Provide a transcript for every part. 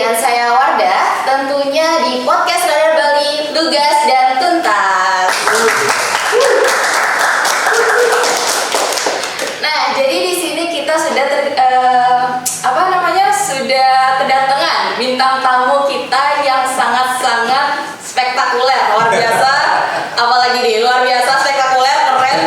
dengan saya Wardah, tentunya di podcast Radar Bali, Lugas dan Tuntas. Nah, jadi di sini kita sudah sudah kedatangan bintang tamu kita yang sangat-sangat spektakuler, luar biasa. Apalagi nih, luar biasa, spektakuler, keren,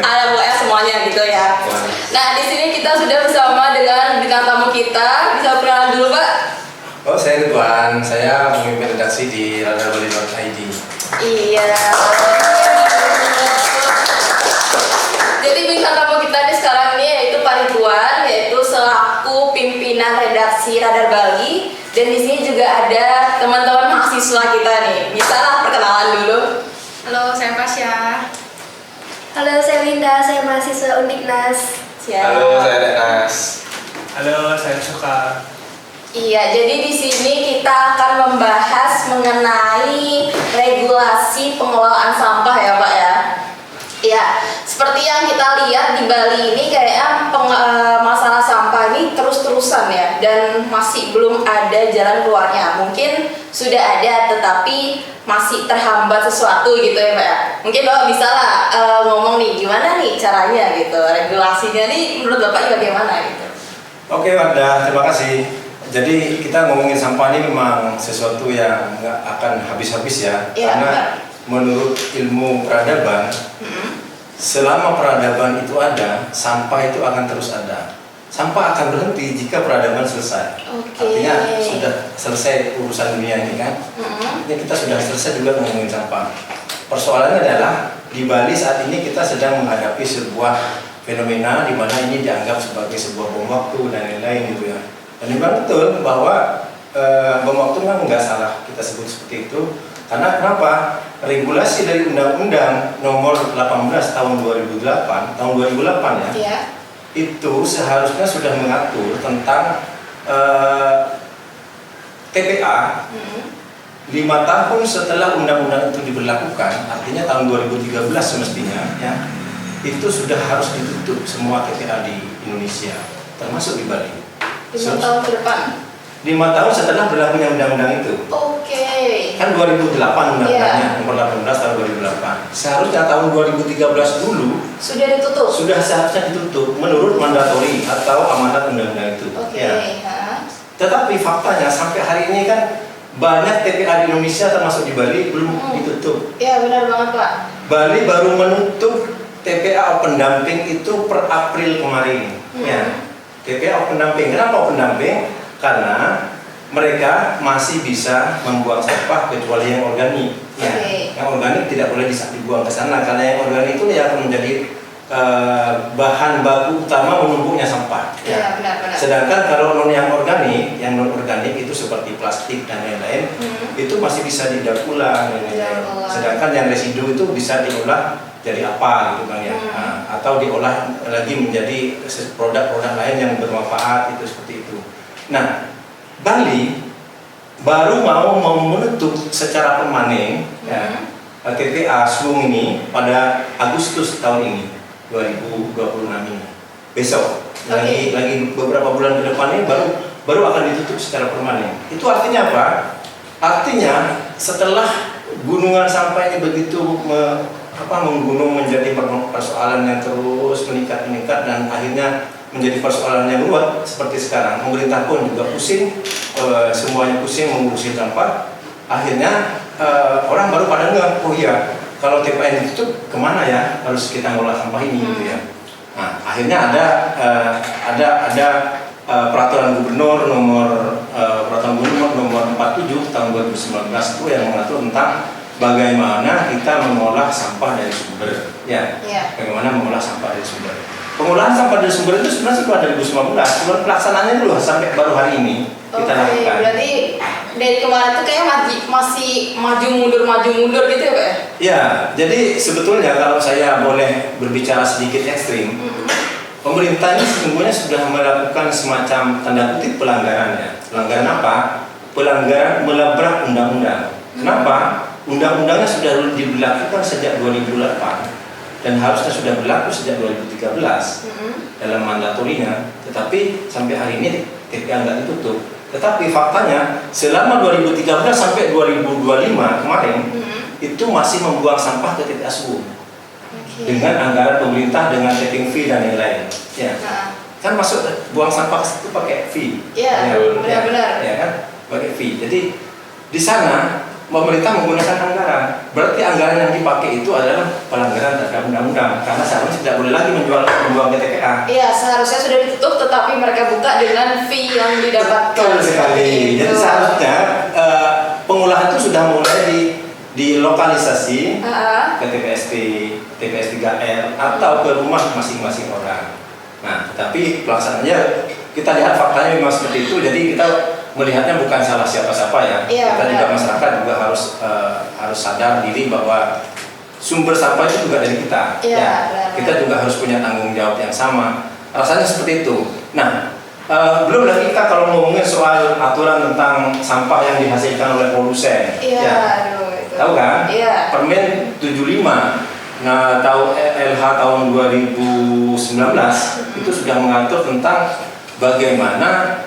ada pokoknya semuanya gitu ya. Nah, di sini kita sudah bersama dengan bintang tamu kita. Bisa perkenalan dulu, Pak? Oh, saya Ridwan. Saya pemimpin redaksi di radarbali.id. Iya. Jadi bintang tamu kita di sekarang ini yaitu Pak Ridwan, yaitu selaku pimpinan redaksi Radar Bali. Dan di sini juga ada teman-teman mahasiswa kita nih. Bisa lah perkenalan dulu. Halo, saya Pasya. Halo, saya Linda, saya mahasiswa Undiknas. Halo, saya Denas. Halo, saya Suka. Iya, jadi di sini kita akan membahas mengenai regulasi pengelolaan sampah ya, Pak ya. Iya, seperti yang kita lihat di Bali ini kayaknya masalah sampah ini terus-terusan ya, dan masih belum ada jalan keluarnya. Mungkin sudah ada, tetapi masih terhambat sesuatu gitu ya, Pak ya. Mungkin Bapak bisa lah ngomong nih gimana nih caranya gitu, regulasinya nih menurut Bapak bagaimana gitu. Oke, Wardah, terima kasih. Jadi kita ngomongin sampah ini memang sesuatu yang nggak akan habis-habis ya, karena menurut ilmu peradaban, selama peradaban itu ada, sampah itu akan terus ada. Sampah akan berhenti jika peradaban selesai. Artinya sudah selesai urusan dunia ini kan. Artinya kita sudah selesai juga ngomongin sampah. Persoalannya adalah di Bali saat ini kita sedang menghadapi sebuah fenomena di mana ini dianggap sebagai sebuah bom waktu dan lain-lain gitu ya. Dan memang betul bahwa bom waktu memang nggak salah kita sebut seperti itu. Karena kenapa? Regulasi dari Undang-Undang Nomor 18 tahun 2008 ya. Itu seharusnya sudah mengatur tentang TPA 5 tahun setelah undang-undang itu diberlakukan, artinya tahun 2013 semestinya ya, itu sudah harus ditutup semua TPA di Indonesia, termasuk di Bali. 5 tahun ke depan? 5 tahun setelah berlakunya undang-undang itu. Kan 2008 undang-undangnya, nomor 18 tahun 2008. Seharusnya tahun 2013 dulu sudah ditutup. Sudah seharusnya ditutup menurut mandatori atau amanat undang-undang itu. Tetapi faktanya sampai hari ini kan banyak TPA di Indonesia termasuk di Bali belum ditutup. Iya, benar banget, Pak. Bali baru menutup TPA pendamping itu per April kemarin. Ya. TPA pendamping. Kenapa pendamping? Karena mereka masih bisa membuang sampah kecuali yang organik. Ya. Yang organik tidak boleh dibuang ke sana karena yang organik itu yang akan menjadi bahan baku utama menumpuknya sampah. Ya, benar-benar. Sedangkan kalau yang non organik itu seperti plastik dan lain-lain, itu masih bisa didaur ulang. Sedangkan yang residu itu bisa diolah jadi apa gitu kan ya, atau diolah lagi menjadi produk-produk lain yang bermanfaat itu seperti itu. Nah, Bali baru mau menutup secara permanen ya, TPA Slung ini pada Agustus tahun ini 2026 ini. Besok lagi beberapa bulan ke depan ini baru akan ditutup secara permanen. Itu artinya apa? Artinya setelah gunungan sampah ini begitu menggunung menjadi persoalan yang terus meningkat dan akhirnya menjadi persoalan yang luas seperti sekarang. Pemerintah pun juga pusing, semuanya pusing mengurusi sampah. Akhirnya orang baru pada ngeh, oh iya, kalau TPA ditutup kemana ya harus kita ngolah sampah ini gitu ya. Nah, akhirnya ada peraturan gubernur nomor 47 tahun 2019 itu yang mengatur tentang bagaimana kita mengolah sampah dari sumber ya. Bagaimana mengolah sampah dari sumber. Pengolahan sampah dari sumber itu sebenarnya sudah dari 2019, cuma pelaksanaannya dulu sampai baru hari ini kita lakukan. Berarti dari kemarin tuh kayak masih maju mundur gitu ya, Pak ya? Ya, jadi sebetulnya kalau saya boleh berbicara sedikit ekstrim, pemerintah ini sesungguhnya sudah melakukan semacam tanda kutip pelanggaran ya. Pelanggaran apa? Pelanggaran melabrak undang-undang. Kenapa? Undang-undangnya sudah diberlakukan sejak 2008 dan harusnya sudah berlaku sejak 2013 dalam mandatorinya, tetapi sampai hari ini TPA nggak ditutup. Tetapi faktanya selama 2013 sampai 2025 kemarin itu masih membuang sampah ke TPA Suwung dengan anggaran pemerintah, dengan tapping fee dan lain-lain. Ya. Kan masuk buang sampah itu pakai fee. Iya, benar-benar. Ya kan, pakai fee. Jadi di sana pemerintah menggunakan anggaran. Berarti anggaran yang dipakai itu adalah pelanggaran terhadap undang-undang karena seharusnya tidak boleh lagi membuang ke TPA. Iya, seharusnya sudah ditutup tetapi mereka buka dengan fee yang didapatkan. Betul sekali. Jadi seharusnya pengolahan itu sudah mulai dilokalisasi ke TPST, TPS 3R atau ke rumah masing-masing orang. Nah, tapi pelaksanaannya kita lihat faktanya memang seperti itu. Jadi kita melihatnya bukan salah siapa-siapa ya. Iya, Kita benar. juga masyarakat juga harus sadar diri bahwa sumber sampah itu juga dari kita. Iya, benar. Kita juga harus punya tanggung jawab yang sama. Rasanya seperti itu. Nah, belum lagi kita kalau ngomongin soal aturan tentang sampah yang dihasilkan oleh produsen. Iya, Ya. aduh itu. Tahu kan? Iya. Permen 75 tahu LH tahun 2019 itu sudah mengatur tentang bagaimana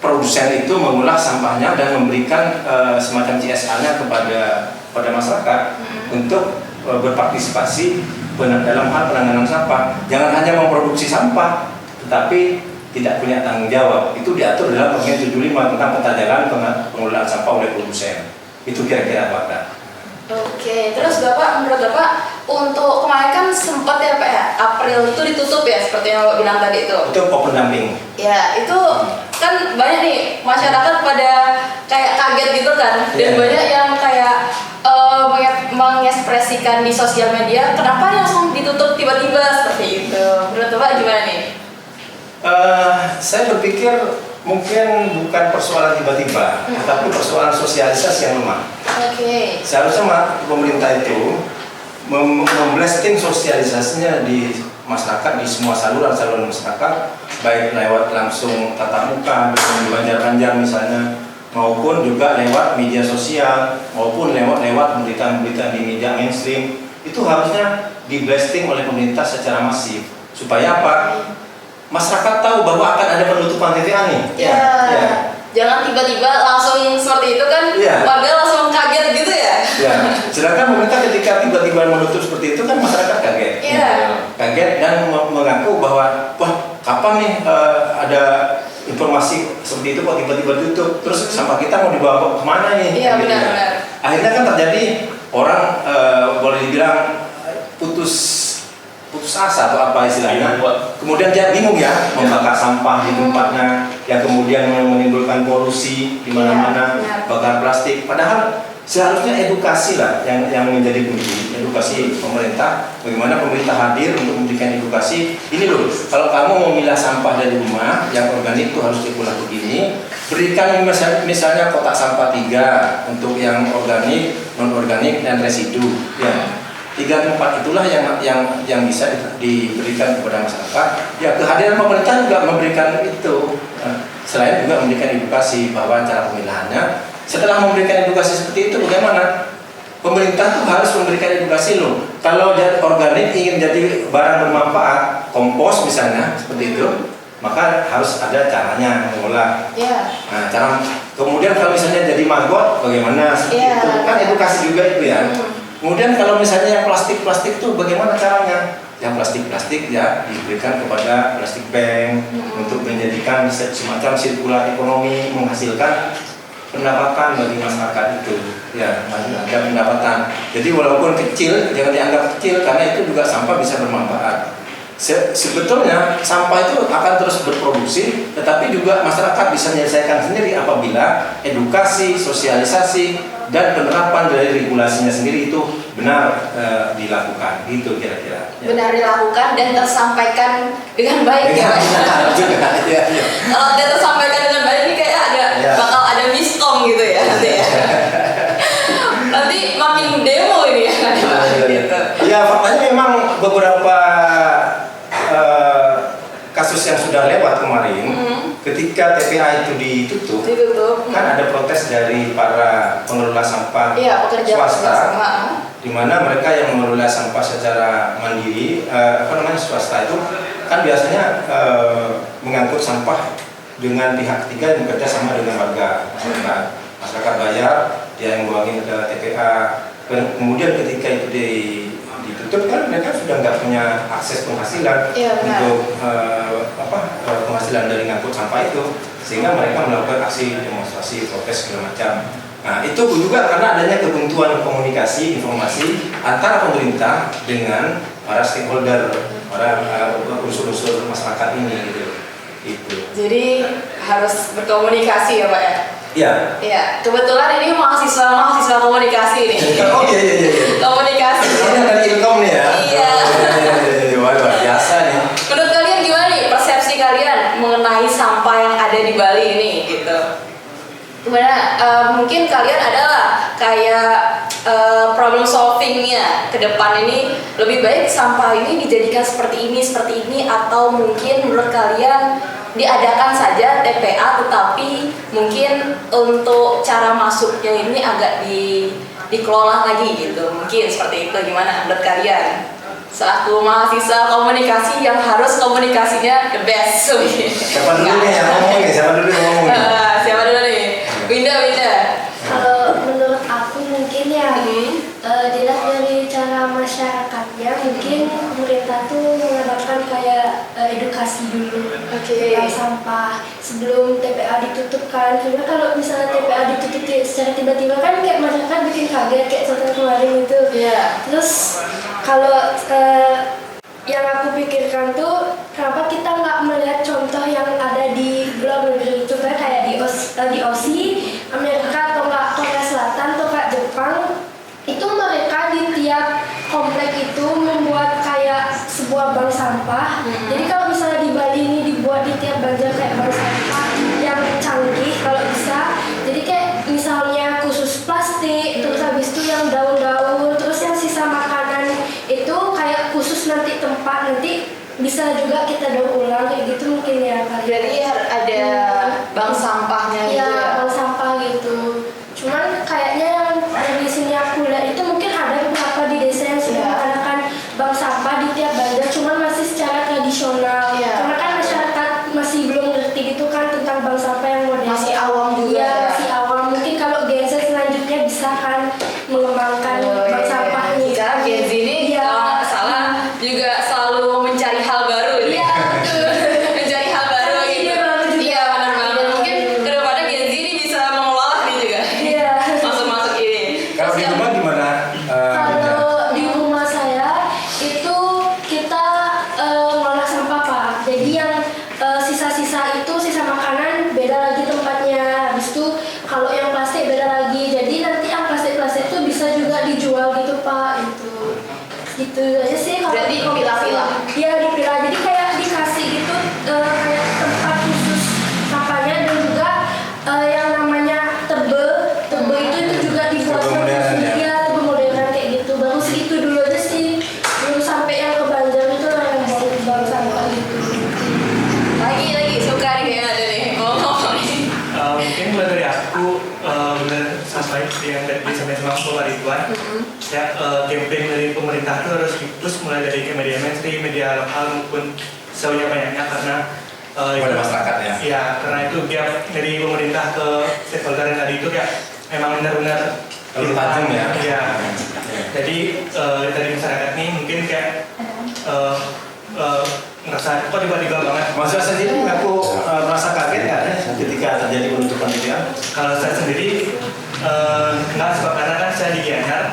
produsen itu mengolah sampahnya dan memberikan semacam CSR-nya kepada masyarakat untuk berpartisipasi dalam hal penanganan sampah. Jangan hanya memproduksi sampah, tetapi tidak punya tanggung jawab. Itu diatur dalam Permen 75 tentang pentajalan pengelolaan sampah oleh produsen. Itu kira-kira Pak. Oke, terus Bapak, menurut Bapak untuk kemarin kan sempat ya Pak ya, April itu ditutup ya seperti yang Bapak bilang tadi itu. Itu open dumping. Ya, itu kan banyak nih masyarakat pada kayak kaget gitu kan. Dan banyak yang kayak mengekspresikan di sosial media, kenapa langsung ditutup tiba-tiba seperti itu. Menurut Bapak gimana nih? Saya berpikir mungkin bukan persoalan tiba-tiba, tetapi persoalan sosialisasi yang lemah. Oke. Seharusnya pemerintah itu memblasting sosialisasinya di masyarakat, di semua saluran masyarakat, baik lewat langsung tatap muka di Banjar-Banjar misalnya, maupun juga lewat media sosial, maupun lewat berita-berita di media mainstream. Itu harusnya di blasting oleh pemerintah secara masif. Supaya apa? Masyarakat tahu bahwa akan ada penutupan TPA nih. Ya. Jangan tiba-tiba langsung seperti itu kan, warga langsung kaget gitu ya. Ya. Sedangkan pemerintah ketika tiba-tiba menutup seperti itu kan masyarakat kaget. Iya. Kaget dan mengaku bahwa wah kapan nih ada informasi seperti itu kok tiba-tiba tutup, terus sampah kita mau dibawa kemana nih? Iya, Gitu ya. benar-benar. Akhirnya kan terjadi orang boleh dibilang putus asa atau apa istilahnya. Kemudian dia bingung ya membakar sampah di tempatnya, yang kemudian menimbulkan polusi di mana-mana, bakar plastik. Padahal seharusnya edukasi lah yang menjadi kunci, edukasi pemerintah. Bagaimana pemerintah hadir untuk memberikan edukasi. Ini loh, kalau kamu mau milah sampah dari rumah yang organik itu harus diolah begini. Berikan misalnya kotak sampah 3 untuk yang organik, non organik dan residu. Ya. 3 tempat itulah yang bisa diberikan kepada masyarakat. Ya, kehadiran pemerintah juga memberikan itu. Selain juga memberikan edukasi bahwa cara pemilahannya. Setelah memberikan edukasi seperti itu, bagaimana? Pemerintah tuh harus memberikan edukasi loh. Kalau organik ingin jadi barang bermanfaat, kompos misalnya seperti itu, maka harus ada caranya mengolah. Nah, kemudian kalau misalnya jadi maggot, bagaimana? Seperti itu kan edukasi juga itu ya. Kemudian kalau misalnya yang plastik itu bagaimana caranya? Yang plastik ya diberikan kepada plastik bank untuk menjadikan semacam sirkular ekonomi, menghasilkan pendapatan bagi masyarakat itu. Ya, ada pendapatan. Jadi walaupun kecil, jangan dianggap kecil karena itu juga sampah bisa bermanfaat. Sebetulnya sampah itu akan terus berproduksi, tetapi juga masyarakat bisa menyelesaikan sendiri apabila edukasi, sosialisasi, dan penerapan dari regulasinya sendiri itu benar dilakukan. Gitu kira-kira. Ya. Benar dilakukan dan tersampaikan dengan baik ya. Kalau tidak tersampaikan dengan baik ini kayak bakal ada miskom gitu ya nanti ya. Nanti makin demo ini ya. Ya faktanya memang beberapa kasus yang sudah lewat kemarin, ketika TPA itu ditutup, kan ada protes dari para pengelola sampah swasta, di mana mereka yang mengelola sampah secara mandiri, swasta itu kan biasanya mengangkut sampah dengan pihak ketiga yang bekerja sama dengan warga. Masyarakat bayar, dia yang buangin ke TPA. Kemudian ketika itu ditutup kan mereka sudah nggak punya akses penghasilan untuk penghasilan dari ngangkut sampah itu, sehingga mereka melakukan aksi demonstrasi, protes segala macam. Nah itu juga karena adanya kebuntuan komunikasi informasi antara pemerintah dengan para stakeholder, para unsur-unsur masyarakat ini gitu. Itu. Jadi harus berkomunikasi ya Pak ya? Iya. Iya, kebetulan ini mahasiswa komunikasi nih. Oh iya. Komunikasi. Ini dari Ilkom nih ya? Iya. Wah, luar biasa nih. Menurut kalian gimana nih persepsi kalian mengenai sampah yang ada di Bali ini gitu? Gimana? Mungkin kalian adalah kayak problem solvingnya ke depan ini lebih baik sampah ini dijadikan seperti ini atau mungkin menurut kalian diadakan saja TPA tetapi mungkin untuk cara masuknya ini agak dikelola lagi gitu, mungkin seperti itu. Gimana menurut kalian selaku mahasiswa komunikasi yang harus komunikasinya the best? Siapa dulu nih yang ngomong nih? Siapa dulu nih? Winda. Kalau menurut aku mungkin ya dilihat dari cara masyarakatnya, mungkin pemerintah tuh mengadakan kayak edukasi dulu tentang sampah sebelum TPA ditutup kan. Karena kalau misalnya TPA ditutup secara tiba-tiba kan kayak masyarakat bikin kaget kayak contohnya kemarin itu. Terus kalau yang aku pikirkan tuh kenapa kita nggak melihat contoh yang ada di luar negeri, contohnya kayak di Aussie, Amerika atau nggak Korea Selatan atau nggak Jepang, itu mereka di tiap komplek itu membuat kayak sebuah bank sampah. Jadi kalau misalnya di Bali ini dibuat di tiap banjar kayak bank sampah yang canggih kalau bisa, jadi kayak misalnya khusus plastik, terus habis itu yang daun-daun, terus yang sisa makanan itu kayak khusus nanti tempat nanti bisa juga kita daur ulang kayak gitu mungkin ya kali. Jadi ada bank sampahnya gitu ya? ya? Bank sampah gitu. Cuman kayaknya yang dari sini aku lihat itu mungkin ada beberapa di desa yang sudah mengadakan bank sampah di tiap banjar, cuman masih secara tradisional. Karena kan masyarakat masih belum ngerti gitu kan tentang bank sampah yang modern. Masih awam juga ya? Masih awam. Mungkin kalau Gen Z selanjutnya bisa kan mengembangkan bank sampah ini. Karena Gen Z ini kalau nggak salah juga selalu mencari hal baru gitu. Iya, betul. Mencari hal baru gitu. Iya benar banget. Mungkin kedepannya Gen Z ini bisa mengelola nih juga. Iya. Masuk ini. Kalau di rumah gimana? Kalau di rumah saya itu kita ngolah sampah Pak. Jadi yang sisa-sisa itu sisa makanan beda lagi tempatnya. Habis itu kalau yang plastik beda lagi. Jadi nanti yang plastik-plastik itu bisa juga dijual gitu Pak. Gitu aja sih. Kalau Berarti dipilah-pilah? Iya dipilah. Jadi kayak dikasih gitu kayak tempat khusus sampahnya, dan juga yang namanya tebe itu juga dibuat Tebe modern ya? Iya, tebe modern kayak gitu. Baru segitu dulu aja sih. Belum sampai yang ke Banjar itu lah yang baru sampah gitu. Lagi suka nih kayaknya ada nih. Mungkin mulai dari aku benar sampai yang dari sampai sama Bapak Ridwan. Ya, campaign dari pemerintah itu harus dipush mulai dari ke media mainstream, media lokal maupun sebanyak-banyaknya karena Pada masyarakat ya? Iya, karena itu dia dari pemerintah ke stakeholder yang tadi itu ya memang benar-benar Kalau tajam ya? Iya. Jadi dari masyarakat ini mungkin kayak ngerasa kok tiba-tiba banget. Maksud sendiri aku merasa kaget nggak ketika terjadi penutupan itu ya? Kalau saya sendiri nggak sebab karena kan saya di GNR.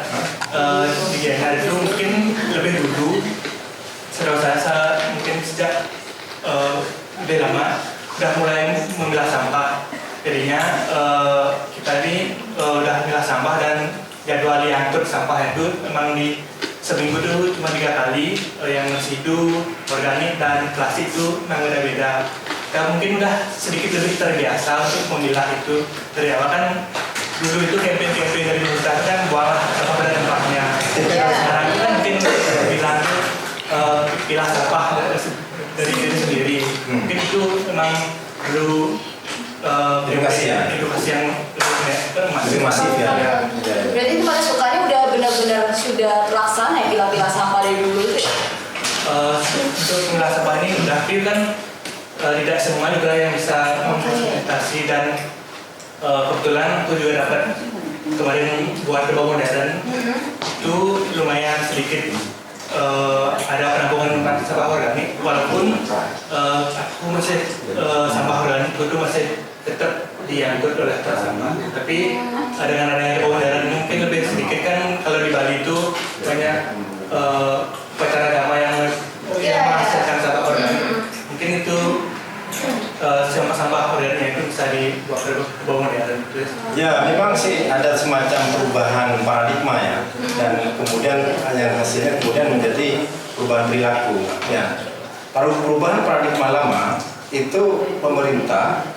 Di GNR itu mungkin lebih dulu. Setahu saya mungkin sejak lebih lama udah mulai memilah sampah. Jadinya kita ini udah milah sampah dan jadwal diangkut sampah itu memang di seminggu itu cuma 3 kali, yang residu, organik dan plastik itu memang beda-beda. Ya mungkin udah sedikit lebih terbiasa untuk memilah itu. Dari awal kan dulu itu campaign dari pemerintah kan buanglah sampah pada tempatnya. Sekarang itu kan mungkin bilang pilah sampah dari diri sendiri. Mungkin itu memang perlu Edukasi ya? edukasi yang Lebih masif ya? Berarti itu masukannya udah benar-benar sudah terlaksana ya pilah-pilah sampah dari dulu itu ya? Untuk memilah sampah ini udah kan tidak semua juga yang bisa edukasi dan kebetulan aku juga dapat kemarin buat berbau modern itu lumayan sedikit ada penampungan sampah organik walaupun aku masih sampah organik itu masih tetap diangkut oleh truk sampah, tapi dengan adanya berbau modern mungkin lebih sedikit kan. Kalau di Bali itu banyak upacara agama yang menghasilkan sampah organik, mungkin itu sampah organiknya itu bisa dibuat ke berbau modern. Ya, memang sih ada semacam perubahan paradigma ya, dan kemudian yang hasilnya kemudian menjadi perubahan perilaku. Ya, kalau perubahan paradigma lama itu pemerintah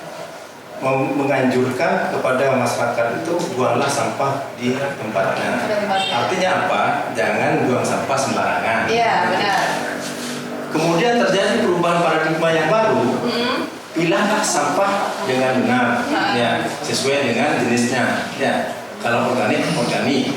menganjurkan kepada masyarakat itu buanglah sampah di tempatnya. Artinya apa? Jangan buang sampah sembarangan. Iya, benar. Kemudian terjadi perubahan paradigma yang baru. Pilahlah sampah dengan benar, ya, sesuai dengan jenisnya. Ya, kalau organik, organik.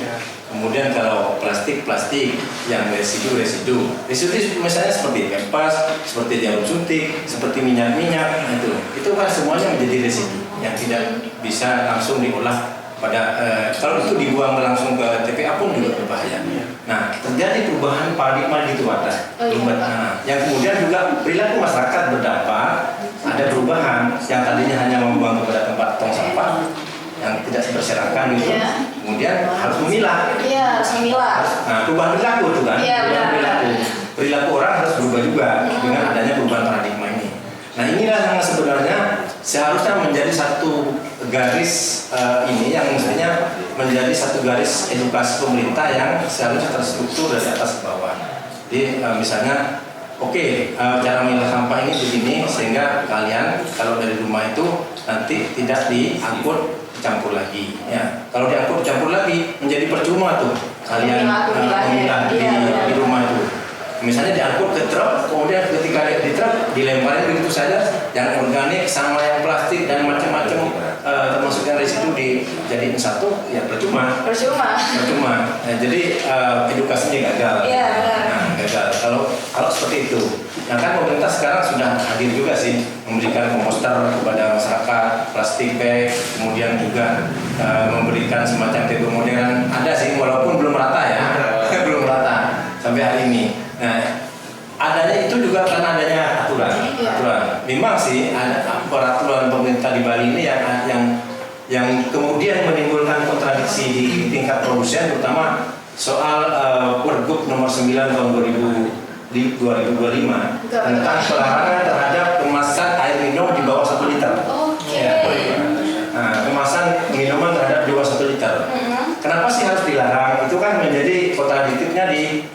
Kemudian kalau plastik, plastik. Yang residu, residu. Residu misalnya seperti pempas, seperti jarum suntik, seperti minyak-minyak, itu kan semuanya menjadi residu yang tidak bisa langsung diolah pada kalau itu dibuang langsung ke TPA pun juga berbahaya. Nah, terjadi perubahan paradigma di itu ada. Yang kemudian juga perilaku masyarakat berdampak, ada perubahan yang tadinya hanya membuang kepada tempat tong sampah yang tidak berserakan gitu. Kemudian harus memilah. Iya, harus memilah. Nah, perubahan perilaku itu kan. Iya, Perubahan benar. perilaku orang harus berubah juga dengan adanya perubahan paradigma ini. Nah, inilah yang sebenarnya seharusnya menjadi satu garis ini yang mestinya menjadi satu garis edukasi pemerintah yang seharusnya terstruktur dari atas ke bawah. Jadi misalnya, cara memilah sampah ini begini sehingga kalian kalau dari rumah itu nanti tidak diangkut campur lagi. Ya, kalau diangkut campur lagi menjadi percuma tuh kalian memilah di rumah itu. Misalnya diangkut ke truk, kemudian ketika di truk dilemparin begitu saja, yang organik sama yang plastik dan macam-macam termasuk yang residu dijadiin satu, ya percuma. Nah, jadi edukasinya gagal. Iya, benar. Nah, gagal. Kalau seperti itu, nah kan pemerintah sekarang sudah hadir juga sih memberikan komposter kepada masyarakat, plastik bag, kemudian juga memberikan semacam teko modern. Ada sih, walaupun belum rata ya, belum rata sampai hari ini. Nah, adanya itu juga karena adanya aturan. Memang sih ada peraturan pemerintah di Bali ini yang kemudian menimbulkan kontradiksi di tingkat produsen, terutama soal Pergub nomor 9 tahun 2025 tentang pelarangan terhadap kemasan air minum di bawah 1 liter. Nah, kemasan minuman terhadap di bawah 1 liter. Kenapa sih harus dilarang? Itu kan menjadi kontradiktifnya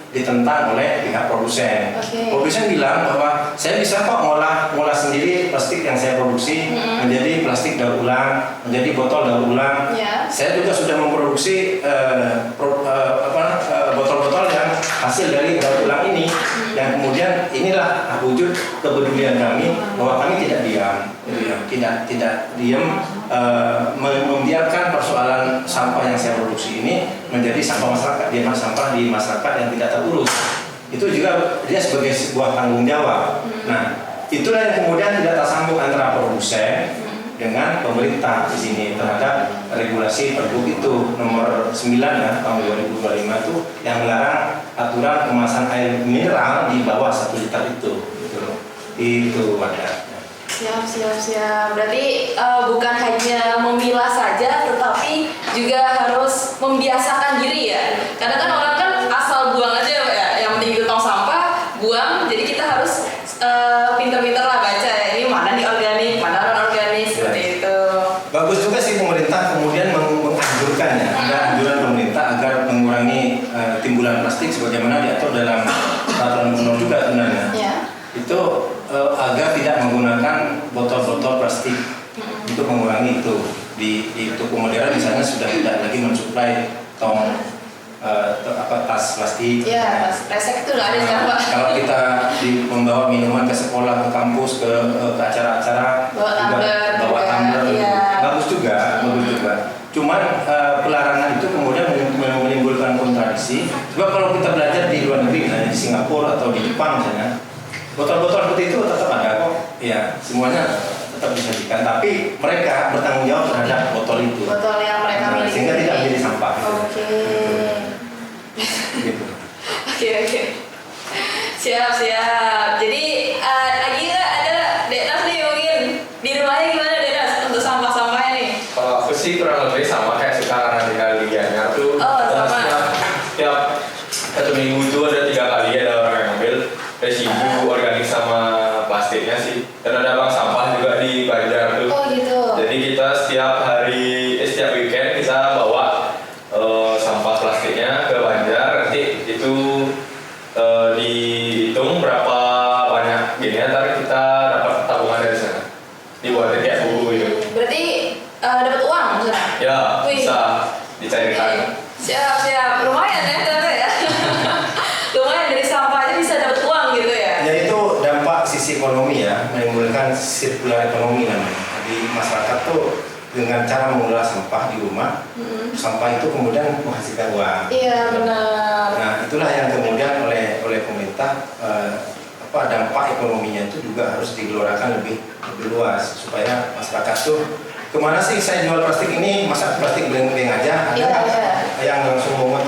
ditentang oleh pihak produsen. Produsen bilang bahwa saya bisa kok ngolah sendiri plastik yang saya produksi menjadi plastik daur ulang, menjadi botol daur ulang. Saya juga sudah memproduksi botol-botol yang hasil dari daur ulang ini. Yang kemudian inilah wujud kepedulian kami bahwa kami tidak diam, tidak diam membiarkan persoalan sampah yang saya produksi ini menjadi sampah masyarakat, dia sampah di masyarakat yang tidak terurus. Itu juga dia sebagai sebuah tanggung jawab. Nah, itulah yang kemudian tidak tersambung antara produsen dengan pemerintah di sini terhadap regulasi Pergub itu nomor 9 ya tahun 2025 itu yang melarang aturan kemasan air mineral di bawah 1 liter itu. Itu ada. Siap. Berarti bukan hanya memilah saja, tetapi juga harus membiasakan diri ya. Karena kan orang kan asal buang aja ya. Yang penting itu tong sampah, buang. Jadi kita harus pinter-pinter lah baca ya. Ini mana nih organik, mana non organik seperti itu. Bagus juga sih pemerintah kemudian menganjurkan ya. Ada anjuran pemerintah agar mengurangi timbulan plastik sebagaimana diatur dalam peraturan gubernur juga sebenarnya. Itu agar tidak menggunakan botol-botol plastik untuk mengurangi itu di toko modern misalnya sudah tidak lagi mensuplai tong tas plastik. Iya, resek itu nggak ada sekarang Pak. Kalau kita membawa minuman ke sekolah, ke kampus, ke acara-acara, bawa tumbler, bagus juga. Cuman pelarangan itu kemudian menimbulkan kontradiksi. Sebab kalau kita belajar di luar negeri, misalnya di Singapura atau di Jepang misalnya, botol-botol seperti itu tetap ada kok. Ya, semuanya tetap disajikan, tapi mereka bertanggung jawab terhadap botol itu. Botol yang mereka Nah, miliki. sehingga tidak menjadi sampah. Oke. Gitu. Oke. Siap. Jadi lagi nggak ada Denas nih mungkin di rumahnya gimana Denas untuk sampah-sampahnya nih? Kalau aku sih kurang lebih sama kayak suka karena di kaliannya tuh. Oh, sama. Tiap 1 minggu itu ada 3 kali ada orang yang ambil residu organik sama plastiknya sih. Dan ada bank sampah juga di Banjar tuh. Oh gitu. Jadi kita setiap weekend kita bawa sampah plastiknya ke Banjar. Nanti itu dihitung berapa banyak gini, ntar kita dapat tabungan dari sana. Dibuatin kayak buku gitu. Berarti dapat uang maksudnya? Ya, Wih. bisa dicairkan. Siap. Lumayan ya ternyata ya. Lumayan dari sampah aja bisa dapat uang gitu ya. Ya itu dampak sisi ekonomi ya, menimbulkan sirkular ekonomi namanya. Jadi masyarakat tuh dengan cara mengolah sampah di rumah, sampah itu kemudian menghasilkan uang. Iya benar. Nah itulah yang kemudian oleh pemerintah dampak ekonominya itu juga harus digelorakan lebih luas supaya masyarakat tuh kemana sih saya jual plastik ini, masa plastik beng-beng aja, ada Iya, nggak iya. yang langsung mengut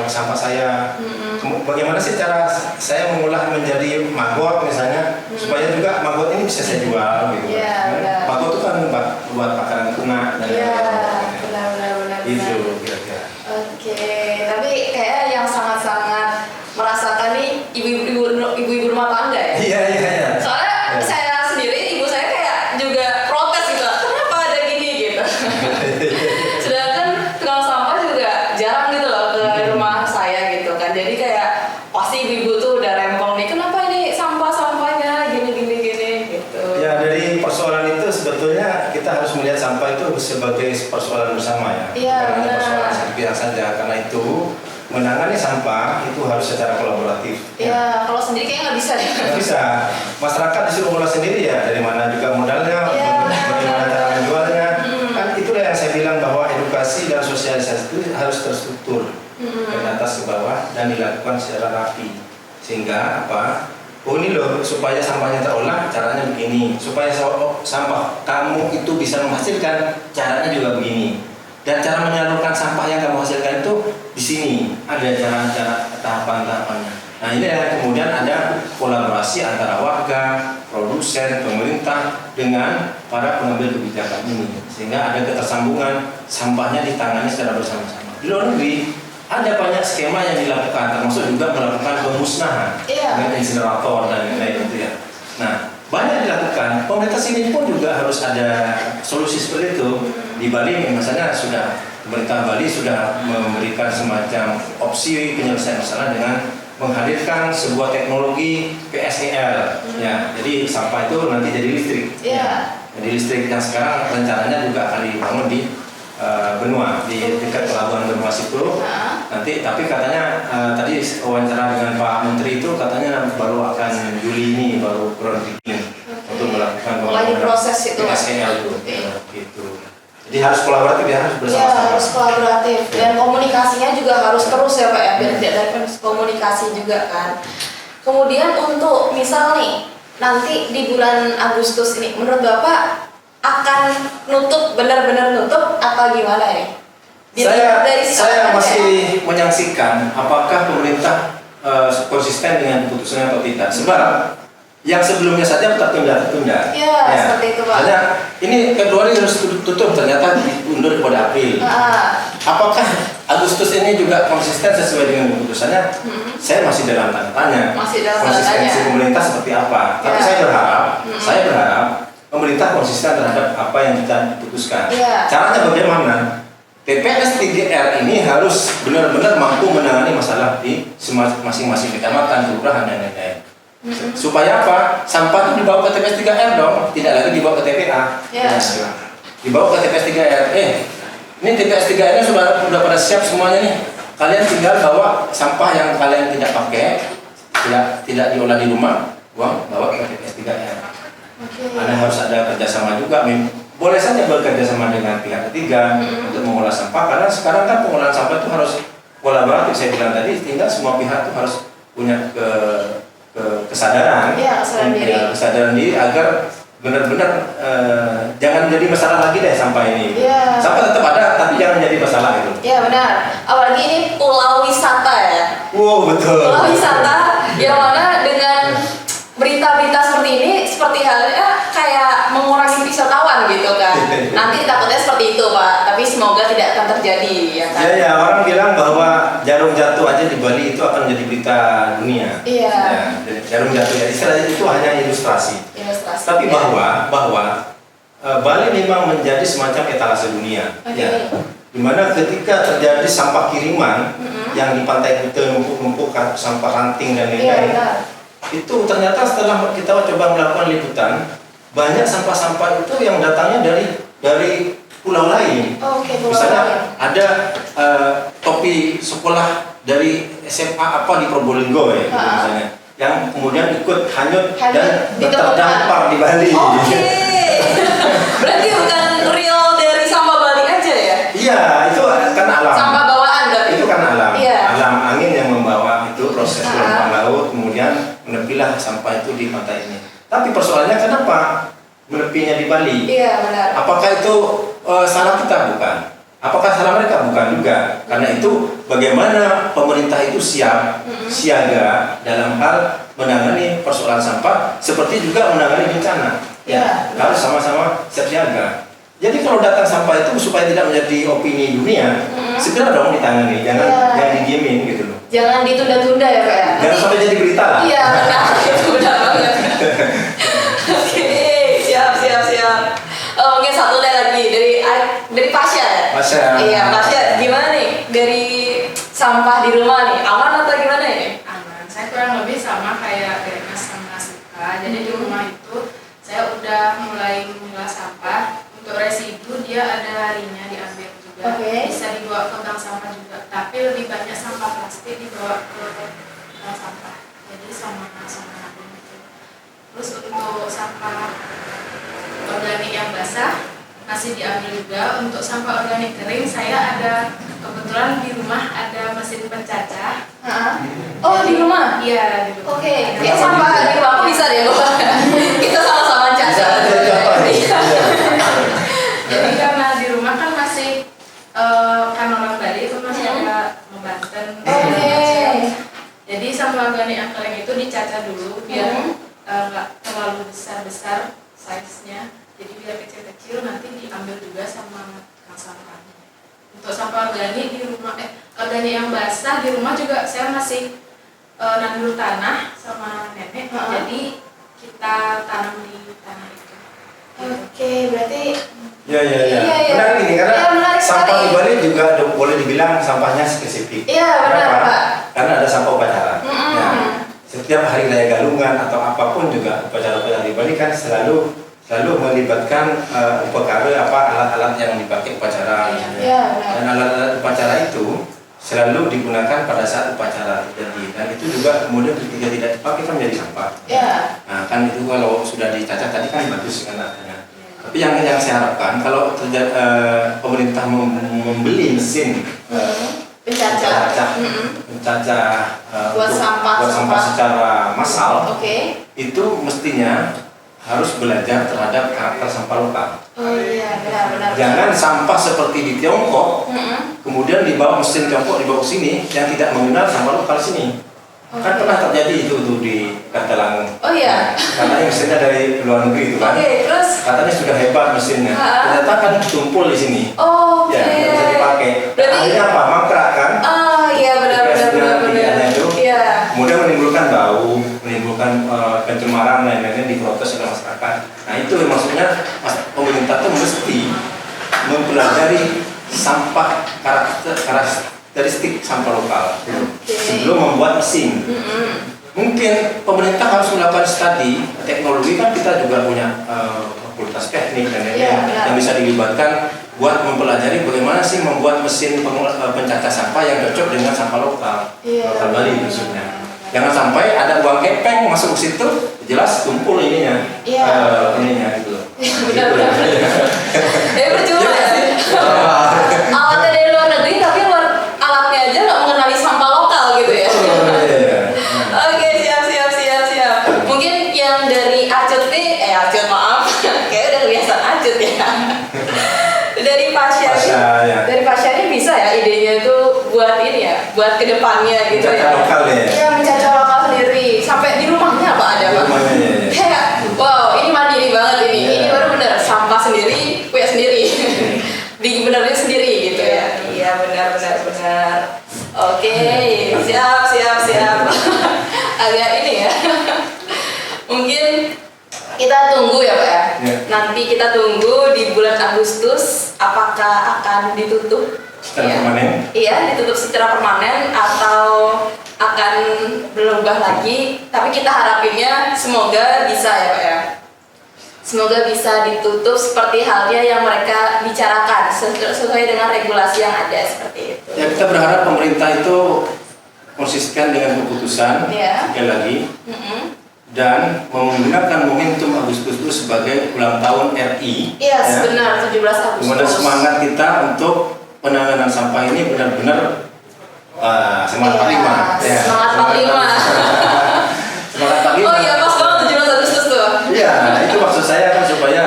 sampah saya. Bagaimana sih cara saya mengolah menjadi maggot misalnya supaya juga maggot ini bisa saya jual gitu. Iya, benar. Maggot itu kan buat makanan ternak dan Iya, lain-lain. benar. Itu kira-kira. Oke, tapi kayak yang sangat-sangat merasakan nih ibu-ibu rumah tangga ya. Iya. Soalnya Iya. saya sendiri, ibu saya kayak juga protes gitu, kenapa ada gini gitu. Sedangkan tukang sampah juga jarang gitu loh ke rumah saya gitu kan. Jadi kayak pasti ibu-ibu tuh udah rempong nih, kenapa ini sampahnya gini gitu. Ya dari persoalan itu sebetulnya kita harus melihat sampah itu sebagai persoalan bersama ya. Iya, Karena benar. persoalan sepihak saja. Karena itu menangani sampah itu harus secara kolaboratif. Ya, kalau sendiri kayaknya nggak bisa deh. Nggak bisa. Masyarakat disuruh ngolah sendiri ya. Dari mana juga modalnya, Iya, bagaimana benar. cara menjualnya. Kan itulah yang saya bilang bahwa edukasi dan sosialisasi itu harus terstruktur dari atas ke bawah dan dilakukan secara rapi. Sehingga apa? Oh ini loh, supaya sampahnya terolah caranya begini, supaya sampah kamu itu bisa menghasilkan caranya juga begini, dan cara menyalurkan sampah yang kamu hasilkan itu di sini ada cara-cara tahapan-tahapannya. Nah ini yang kemudian ada kolaborasi antara warga, produsen, pemerintah dengan para pengambil kebijakan ini, sehingga ada ketersambungan, sampahnya ditangani secara bersama-sama. Di luar negeri ada banyak skema yang dilakukan, termasuk juga melakukan pemusnahan dengan insinerator dan lain-lain itu ya. Nah, banyak dilakukan. Pemerintah sini pun juga harus ada solusi seperti itu. Di Bali misalnya pemerintah Bali sudah memberikan semacam opsi penyelesaian masalah dengan menghadirkan sebuah teknologi PSEL. Ya, jadi sampah itu nanti jadi listrik. Iya. Jadi listrik yang sekarang rencananya juga akan dibangun di benua di dekat pelabuhan Benua Situ. Nanti tapi katanya tadi wawancara dengan Pak Menteri itu katanya baru akan Juli ini baru groundbreaking untuk melakukan Lagi proses itu. PSEL itu. Gitu. Jadi harus kolaboratif ya, harus bersama-sama. Iya, harus kolaboratif dan komunikasinya juga harus terus ya Pak ya, biar tidak ada komunikasi juga kan. Kemudian untuk misal nih nanti di bulan Agustus ini, menurut Bapak akan nutup benar-benar nutup apa gimana nih? Saya masih menyaksikan apakah pemerintah konsisten dengan keputusannya atau tidak. Sebab yang sebelumnya saja tertunda. Iya, seperti itu Pak. Hanya ini Februari harus tutup, ternyata diundur kepada April. Apakah Agustus ini juga konsisten sesuai dengan keputusannya? Saya masih dalam tanda tanya. Masih dalam tanda konsistensi tanya. pemerintah seperti apa? Tapi Ya. saya berharap pemerintah konsisten terhadap apa yang kita putuskan. Ya. Caranya bagaimana? TPS 3R ini harus benar-benar mampu menangani masalah di masing-masing kecamatan, kelurahan dan lain-lain. Supaya apa? Sampah itu dibawa ke TPS 3R dong, tidak lagi dibawa ke TPA. Ya. Dibawa ke TPS 3R. Ini TPS 3R nya sudah pada siap semuanya nih. Kalian tinggal bawa sampah yang kalian tidak pakai, tidak diolah di rumah, bawa ke TPS 3R. Anda harus ada kerjasama juga. Boleh saja bekerja sama dengan pihak ketiga untuk mengolah sampah, karena sekarang kan pengolahan sampah itu harus kolaboratif. Saya bilang tadi, tinggal semua pihak itu harus punya kesadaran, Iya, kesadaran diri. kesadaran diri agar benar-benar jangan jadi masalah lagi deh sampah ini. Iya. Sampah tetap ada, tapi jangan jadi masalah itu. Iya benar. Apalagi ini pulau wisata ya. Wow, betul. Pulau wisata yang mana dengan berita-berita seperti ini seperti halnya kayak mengurangi wisatawan gitu kan. Nanti takutnya seperti itu Pak, tapi semoga tidak akan terjadi ya kan. Ya, orang bilang bahwa jarum jatuh aja di Bali itu akan jadi berita dunia. Iya. Ya, jarum jatuh ya, istilahnya itu hanya ilustrasi. Ilustrasi. Tapi ya. bahwa Bali memang menjadi semacam etalase dunia. Oke. Ya. Dimana ketika terjadi sampah kiriman yang di Pantai Kute numpuk-numpuk sampah ranting dan Iya, lain-lain, benar. itu ternyata setelah kita coba melakukan liputan, banyak sampah-sampah itu yang datangnya dari pulau lain. Oke, pulau Misalnya lain. ada topi sekolah dari SMA apa di Probolinggo ya, gitu misalnya, yang kemudian ikut hanyut dan ditemukan. terdampar di Bali. Oke. Berarti bukan real dari sampah Bali aja ya? Iya, itu kan alam. Sampah bawaan berarti. Itu kan alam. Iya. Alam angin yang membawa itu proses gelombang laut, kemudian menepilah sampah itu di pantai ini. Tapi persoalannya kenapa menepinya di Bali? Iya benar. Apakah itu salah kita? Bukan. Apakah salah mereka? Bukan juga. Karena itu bagaimana pemerintah itu siaga dalam hal menangani persoalan sampah, seperti juga menangani bencana. Iya. Harus sama-sama siap-siaga. Jadi kalau datang sampah itu supaya tidak menjadi opini dunia, segera dong ditangani, jangan didiemin gitu loh. Jangan ditunda-tunda ya Pak ya. Jangan sampai jadi berita lah. Iya benar, itu benar banget. Oke, siap. Mungkin satu lagi dari Pasya ya. Pasya. Iya Pasya, gimana nih dari sampah di rumah nih, aman atau gimana ya? Aman. Saya kurang lebih sama kayak Dennis sama Suka. Jadi di rumah itu saya udah mulai memilah sampah. Untuk residu dia ada harinya diambil juga. Oke. Bisa dibawa ke bank sampah juga. Tapi lebih banyak sampah plastik dibawa ke bank sampah. Jadi sama itu. Terus untuk sampah organik yang basah masih diambil juga. Untuk sampah organik kering saya ada kebetulan di rumah ada mesin pencacah. Oh di rumah? Iya di rumah. Oke, ya sampah di rumah aku bisa deh bawa. Kita sama-sama caca. Jadi karena di rumah kan masih kan orang Bali itu masih ada Banten. Jadi sampah organik yang kering itu dicacah dulu biar nggak terlalu besar size-nya. Jadi biar kecil-kecil nanti diambil juga sama tukang sampahnya. Untuk sampah organik di rumah organik yang basah di rumah juga saya masih nandur tanah sama nenek. Jadi kita tanam di tanah itu. Oke, berarti Ya. Iya. Menarik ini karena Iya, menarik sampah sekali. di Bali juga boleh dibilang sampahnya spesifik. Iya, benar, Kenapa? Pak. Karena ada sampah upacara. Ya, setiap hari raya Galungan atau apapun juga upacara-upacara di Bali kan selalu melibatkan alat-alat yang dipakai upacara. Iya, benar. Dan alat-alat upacara itu selalu digunakan pada saat upacara terjadi, dan itu juga kemudian ketika tidak dipakai kan menjadi sampah. Iya. Nah kan itu kalau sudah dicacat tadi kan bagus kan artinya. Tapi yang saya harapkan kalau pemerintah membeli mesin Pencacah. pencacah Buat sampah. secara massal, Oke. itu mestinya harus belajar terhadap karakter sampah lokal. Oh iya, benar. Jangan sampah seperti di Tiongkok, kemudian dibawa mesin Tiongkok dibawa ke sini yang tidak mengenal sampah lokal sini. Kan pernah terjadi itu tuh di Katalangu. Oh iya. Katanya mesinnya dari luar negeri itu kan. Oke, terus Katanya sudah hebat mesinnya. Ternyata kan tumpul di sini. oke. Ya, nggak bisa dipakai. Berarti Akhirnya apa? Mangkrak kan? iya benar. Tingginya itu. Iya. Kemudian menimbulkan bau, menimbulkan pencemaran lain-lainnya diprotes oleh masyarakat. Nah itu maksudnya pemerintah tuh mesti mempelajari sampah karakteristik sampah lokal sebelum membuat mesin. Mungkin pemerintah harus melakukan studi teknologi, kan kita juga punya fakultas teknik dan lain-lain yang bisa dilibatkan buat mempelajari bagaimana sih membuat mesin pencacah sampah yang cocok dengan sampah lokal Bali maksudnya. Jangan sampai ada uang kepeng masuk ke situ, jelas tumpul ininya gitu. Benar. Percuma ya. Alatnya dari luar negeri tapi alatnya aja nggak mengenali sampah lokal gitu ya. Oke, siap. Mungkin yang dari Acut maaf. ya idenya itu buat ini ya, buat kedepannya gitu Mencaca ya. lokal ya. Iya, mencaca lokal sendiri. Sampai di rumahnya apa ada Pak? Rumahnya, ya. Kayak, wow ini mandiri banget ini. Iya. Ini baru bener sampah sendiri, punya sendiri. Dibenerin sendiri gitu ya. Iya benar. Oke, siap. Agak ini ya. Mungkin kita tunggu ya Pak ya. Iya. Nanti kita tunggu di bulan Agustus apakah akan ditutup Secara ya? permanen? Iya, ditutup secara permanen atau akan berubah lagi. Tapi kita harapinnya semoga bisa ya Pak ya. Semoga bisa ditutup seperti halnya yang mereka bicarakan sesuai dengan regulasi yang ada seperti itu. Ya kita berharap pemerintah itu konsisten dengan keputusan Iya. sekali lagi Mm-mm. dan menggunakan momentum Agustus itu sebagai ulang tahun RI. Iya, ya. benar 17 Agustus. Dimana semangat kita untuk penanganan sampah ini benar-benar semangat Iya, 45. Ya, semangat 45. Semangat 45. Oh iya, pas banget 17 Agustus tuh. Iya, itu maksud saya kan supaya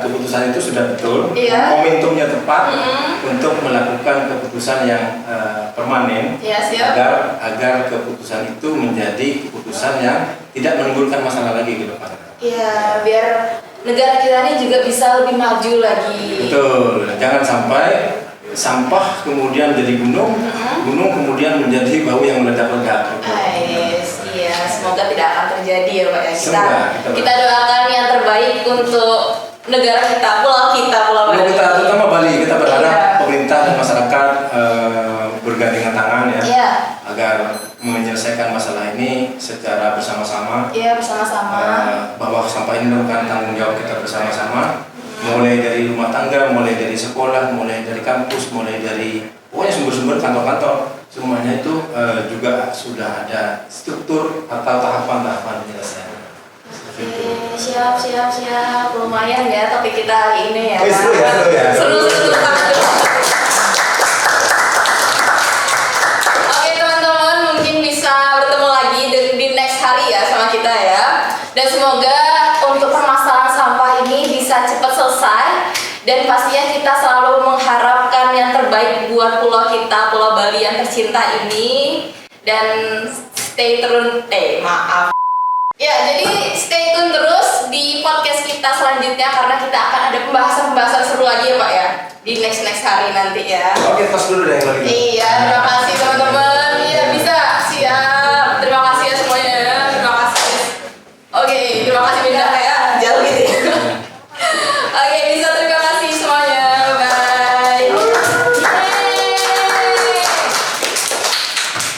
keputusan itu sudah betul, Iya. momentumnya tepat Mm-mm. untuk melakukan keputusan yang permanen, Iya, siap. agar keputusan itu menjadi keputusan yang tidak menimbulkan masalah lagi ke depan. Iya, biar negara kita ini juga bisa lebih maju lagi. Betul, jangan sampai sampah kemudian jadi gunung, gunung kemudian menjadi bau yang meledak-ledak. Iya, semoga tidak akan terjadi ya Pak ya. Semoga, Kita doakan yang terbaik untuk negara kita, pulau Kalau Bali. kita terutama Bali, kita berharap Iya. pemerintah dan masyarakat bergandengan tangan ya, Iya, agar menyelesaikan masalah ini secara bersama-sama. iya bersama-sama. Bahwa sampah ini merupakan tanggung jawab kita bersama-sama, mulai dari rumah tangga, mulai dari sekolah, mulai dari kampus, mulai dari pokoknya sumber-sumber kantor-kantor, semuanya itu juga sudah ada struktur atau tahapan-tahapan penyelesaian. Oke, siap. Lumayan ya topik kita hari ini ya. Oh, seru ya. Seru. Oke teman-teman, mungkin bisa bertemu lagi di next hari ya sama kita ya. Dan semoga untuk permasalahan sampah ini bisa cepat selesai. Dan pastinya kita selalu mengharapkan yang terbaik buat pulau kita, Pulau Bali yang tercinta ini. Dan stay tune, maaf. Ya, jadi stay tune terus di podcast kita selanjutnya karena kita akan ada pembahasan seru lagi ya Pak ya di next hari nanti ya. Oke, tos dulu deh kalau gitu. Iya.